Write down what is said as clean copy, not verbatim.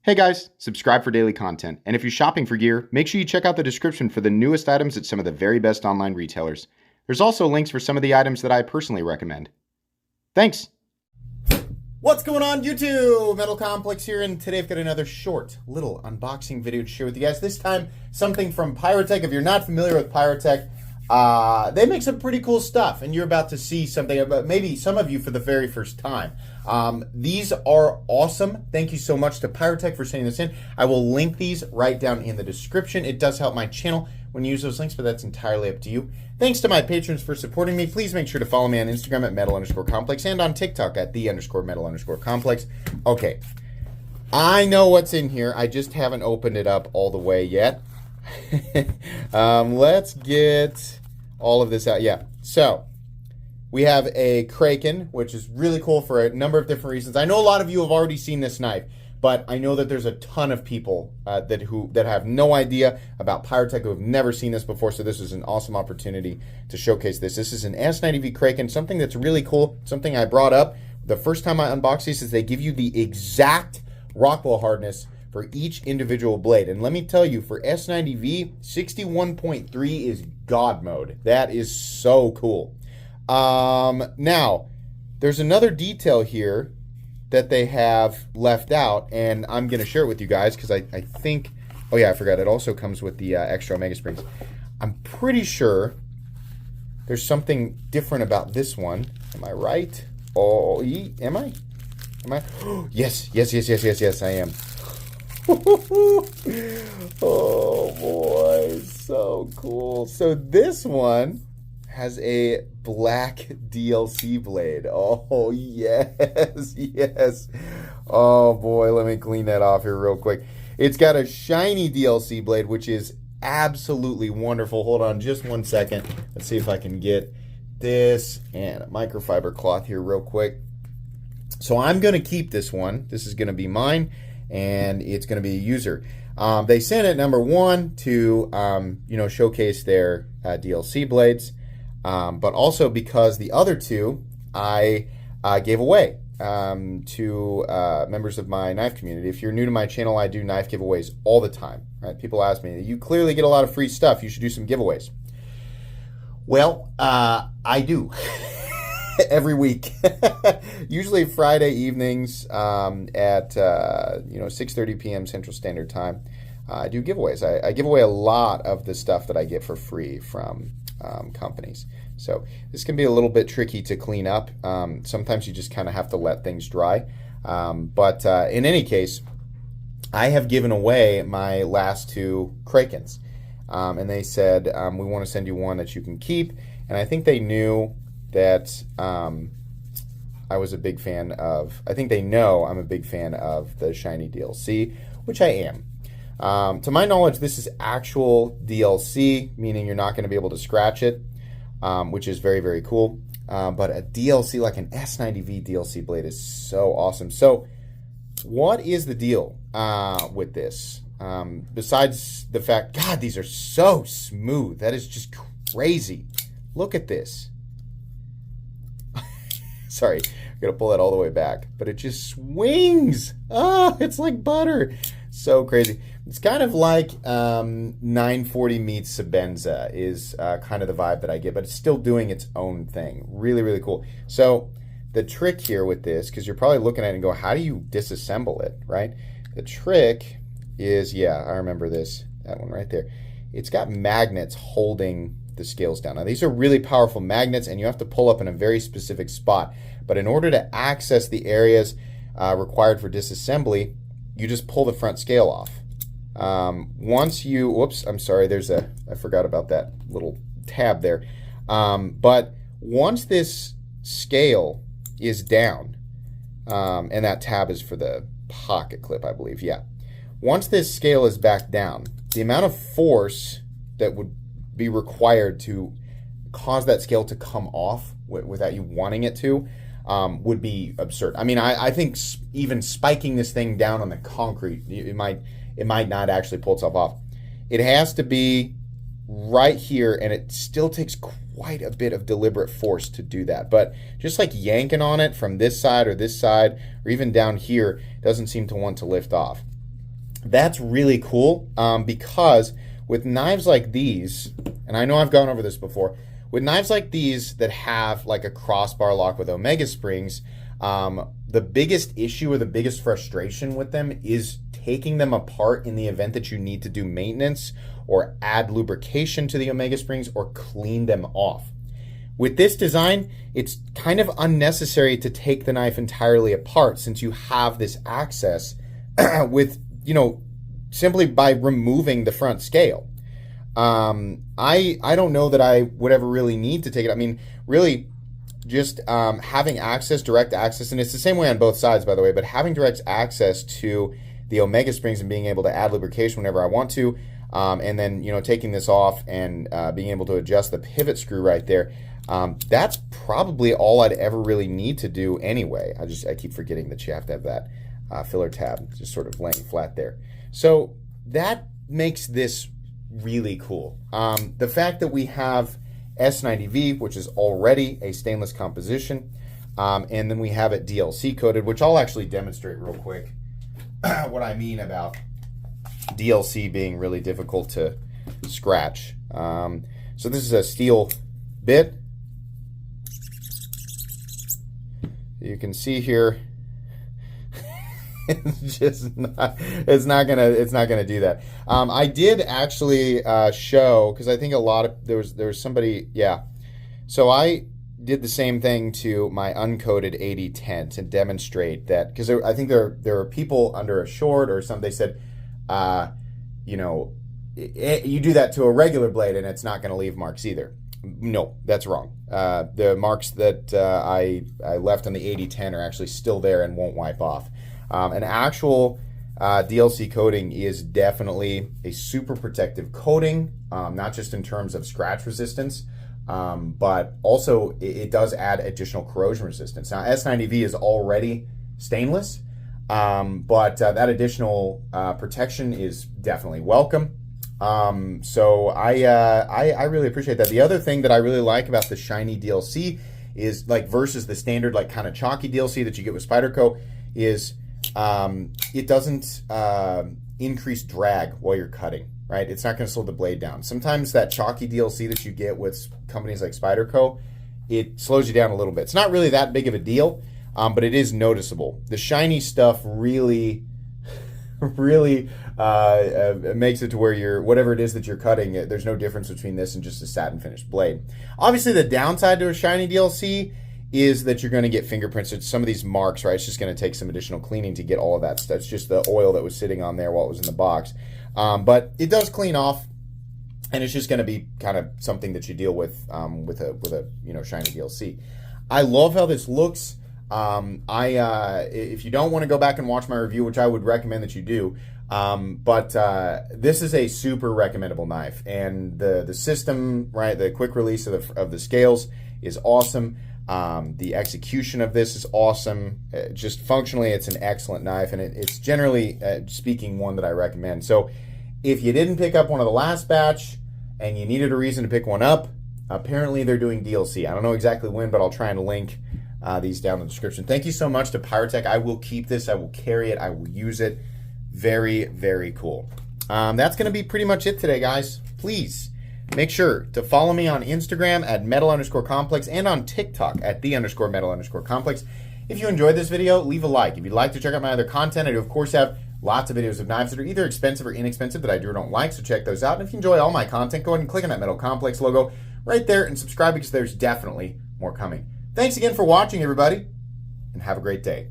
Hey guys, subscribe for daily content. And if you're shopping for gear, make sure you check out the description for the newest items at some of the very best online retailers. There's also links for some of the items that I personally recommend. Thanks! What's going on, YouTube? Metal Complex here, and today I've got another short little unboxing video to share with you guys. This time, something from Piratech. If you're not familiar with Piratech, they make some pretty cool stuff, and you're about to see something about maybe some of you for the very first time. These are awesome. Thank you so much to Piratech for sending this in. I will link these right down in the description. It does help my channel when you use those links, but that's entirely up to you. Thanks to my patrons for supporting me. Please make sure to follow me on Instagram at metal_complex and on TikTok at the_metal_complex. Okay, I know what's in here. I just haven't opened it up all the way yet. Let's get all of this out. Yeah, so we have a Kraken, which is really cool for a number of different reasons. I know a lot of you have already seen this knife, but I know that there's a ton of people that have no idea about Piratech, who have never seen this before, so this is an awesome opportunity to showcase this. This is an S90V Kraken, something that's really cool, something I brought up the first time I unboxed these, is they give you the exact Rockwell hardness for each individual blade. And let me tell you, for S90V, 61.3 is God mode. That is so cool. Now, there's another detail here that they have left out, and I'm going to share it with you guys because I think, oh yeah, I forgot, it also comes with the extra Omega Springs. I'm pretty sure there's something different about this one. Am I right? Oh, am I? Am I? Yes, I am. Oh boy, so cool. So this one has a black DLC blade. Oh yes, yes. Oh boy, let me clean that off here real quick. It's got a shiny DLC blade, which is absolutely wonderful. Hold on just one second. Let's see if I can get this and a microfiber cloth here real quick. So I'm going to keep this one. This is going to be mine, and it's going to be a user. They sent it, number one, to showcase their DLC blades, but also because the other two I gave away to members of my knife community. If you're new to my channel, I do knife giveaways all the time. Right? People ask me, you clearly get a lot of free stuff. You should do some giveaways. Well, I do. Every week. Usually Friday evenings at 6:30 p.m. Central Standard Time. I do giveaways. I give away a lot of the stuff that I get for free from companies. So this can be a little bit tricky to clean up. Sometimes you just kind of have to let things dry. But in any case, I have given away my last two Krakens. And they said, we want to send you one that you can keep. And I think they knew that I was a big fan of, I think they know I'm a big fan of the shiny DLC, which I am. To my knowledge, this is actual DLC, meaning you're not going to be able to scratch it, which is very, very cool. But a DLC, like an S90V DLC blade, is so awesome. So what is the deal with this? Besides the fact, God, these are so smooth. That is just crazy. Look at this. Sorry, I'm going to pull that all the way back. But it just swings. Oh, it's like butter. So crazy. It's kind of like 940 meets Sebenza is kind of the vibe that I get. But it's still doing its own thing. Really, really cool. So the trick here with this, because you're probably looking at it and go, how do you disassemble it, right? The trick is, yeah, I remember this. That one right there. It's got magnets holding the scales down. Now these are really powerful magnets, and you have to pull up in a very specific spot. But in order to access the areas required for disassembly, you just pull the front scale off. Once you, whoops, I'm sorry, I forgot about that little tab there. But once this scale is down, and that tab is for the pocket clip, I believe, yeah. Once this scale is back down, the amount of force that would be required to cause that scale to come off without you wanting it to would be absurd. I mean, I think even spiking this thing down on the concrete, it might not actually pull itself off. It has to be right here, and it still takes quite a bit of deliberate force to do that. But just like yanking on it from this side or even down here doesn't seem to want to lift off. that's really cool because with knives like these, and I know I've gone over this before, with knives like these that have like a crossbar lock with Omega springs, the biggest issue or the biggest frustration with them is taking them apart in the event that you need to do maintenance or add lubrication to the Omega springs or clean them off. With this design, it's kind of unnecessary to take the knife entirely apart since you have this access with, simply by removing the front scale. I don't know that I would ever really need to take it. I mean, really, just having access, direct access, and it's the same way on both sides, by the way, but having direct access to the Omega springs and being able to add lubrication whenever I want to, and then, taking this off and being able to adjust the pivot screw right there, that's probably all I'd ever really need to do anyway. I keep forgetting that you have to have that filler tab just sort of laying flat there. So that makes this really cool. The fact that we have S90V, which is already a stainless composition, and then we have it DLC coated, which I'll actually demonstrate real quick what I mean about DLC being really difficult to scratch. So this is a steel bit. You can see here, it's not gonna do that. I did actually show, because I think there was somebody, yeah. So I did the same thing to my uncoated 8010 to demonstrate that, because I think there are people under a short or something. They said, you do that to a regular blade and it's not going to leave marks either. No, that's wrong. The marks that I left on the 8010 are actually still there and won't wipe off. An actual DLC coating is definitely a super protective coating, not just in terms of scratch resistance, but also it does add additional corrosion resistance. Now, S90V is already stainless, but that additional protection is definitely welcome. So I really appreciate that. The other thing that I really like about the shiny DLC is, like, versus the standard, like, kind of chalky DLC that you get with Spyderco, is it doesn't increase drag while you're cutting, right? It's not going to slow the blade down. Sometimes that chalky DLC that you get with companies like Spyderco, it slows you down a little bit. It's not really that big of a deal, but it is noticeable. The shiny stuff really makes it to where whatever it is that you're cutting, there's no difference between this and just a satin finished blade. Obviously, the downside to a shiny DLC is that you're going to get fingerprints. It's some of these marks, right? It's just going to take some additional cleaning to get all of that stuff. It's just the oil that was sitting on there while it was in the box. But it does clean off, and it's just going to be kind of something that you deal with a shiny DLC. I love how this looks. If you don't want to go back and watch my review, which I would recommend that you do, but this is a super recommendable knife, and the system, right, the quick release of the scales is awesome. The execution of this is awesome. Just functionally, it's an excellent knife, and it's generally speaking one that I recommend. So if you didn't pick up one of the last batch and you needed a reason to pick one up, apparently they're doing DLC. I don't know exactly when, but I'll try and link these down in the description. Thank you so much to Piratech. I will keep this. I will carry it. I will use it. Very, very cool. That's going to be pretty much it today, guys. Please make sure to follow me on Instagram at metal_complex and on TikTok at _metal_complex. If you enjoyed this video, leave a like. If you'd like to check out my other content, I do, of course, have lots of videos of knives that are either expensive or inexpensive that I do or don't like, so check those out. And if you enjoy all my content, go ahead and click on that Metal Complex logo right there and subscribe, because there's definitely more coming. Thanks again for watching, everybody, and have a great day.